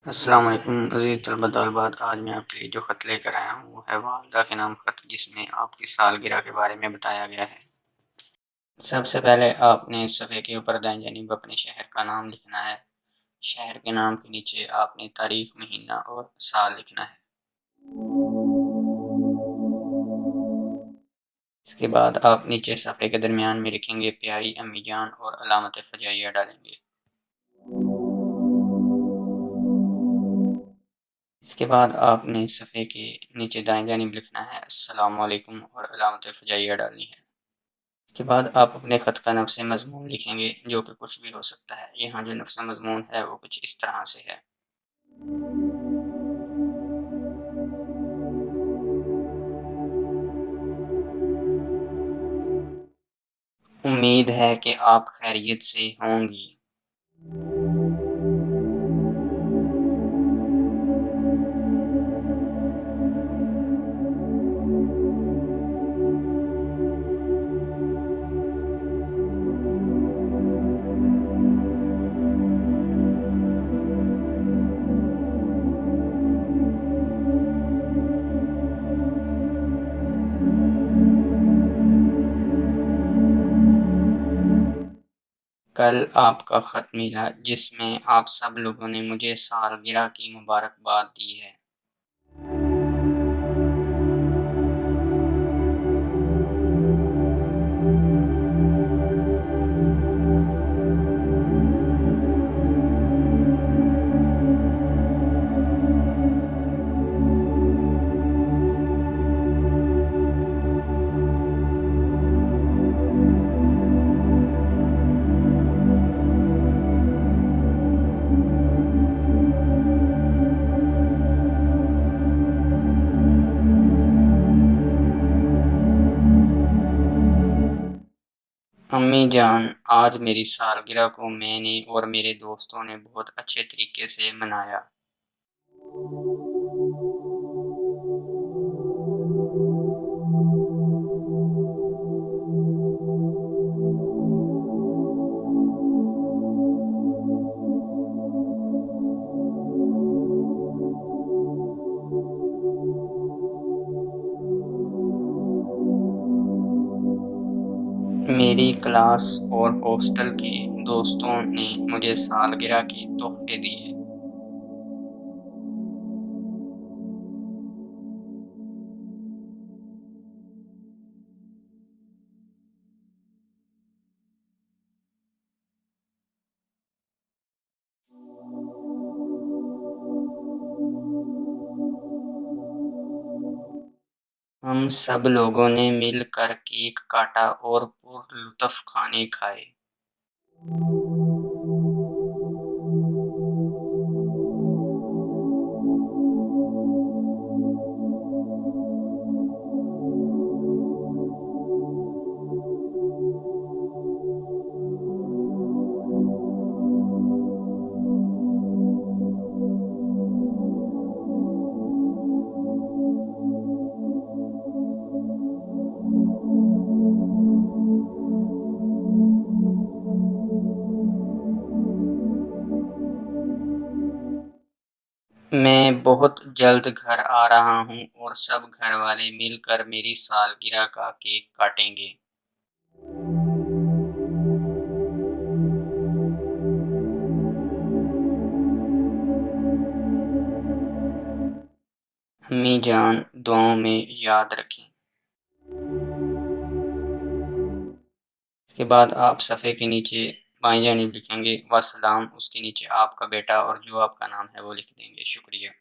अस्सलाम वालेकुम अज़ीज़ तलबा-तलबात। आज मैं आपके लिए जो ख़त लेकर आया हूँ वो है वालदा के नाम ख़त, जिसमें आपकी सालगिरह के बारे में बताया गया है। सबसे पहले आपने सफ़े के ऊपर दाईं जानिब अपने शहर का नाम लिखना है। शहर के नाम के नीचे आपने तारीख, महीना और साल लिखना है। इसके बाद आप नीचे सफ़े के दरमियान में लिखेंगे प्यारी अम्मी जान और अलामत फ़जाइया डालेंगे। इसके बाद आपने सफ़े के नीचे दाएं जानिब लिखना है अस्सलाम वालेकुम और अलामत फ़जाइया डालनी है। इसके बाद आप अपने ख़त का नफ़्स मज़मून लिखेंगे, जो कि कुछ भी हो सकता है। यहाँ जो नफ़्स मज़मून है वो कुछ इस तरह से है। उम्मीद है कि आप खैरियत से होंगी। कल आपका ख़त मिला, जिसमें आप सब लोगों ने मुझे सालगिरह की मुबारकबाद दी है। अम्मी जान, आज मेरी सालगिरह को मैंने और मेरे दोस्तों ने बहुत अच्छे तरीके से मनाया। मेरी क्लास और हॉस्टल के दोस्तों ने मुझे सालगिरह के तोहफे दिए। हम सब लोगों ने मिलकर केक काटा और पुरलुत्फ़ खाने खाए। मैं बहुत जल्द घर आ रहा हूँ और सब घर वाले मिलकर मेरी सालगिरह का केक काटेंगे। अम्मी जान, दुआओं में याद रखें। इसके बाद आप सफ़े के नीचे बाईं जानिब लिखेंगे वसलाम, उसके नीचे आपका बेटा और जो आपका नाम है वो लिख देंगे। शुक्रिया।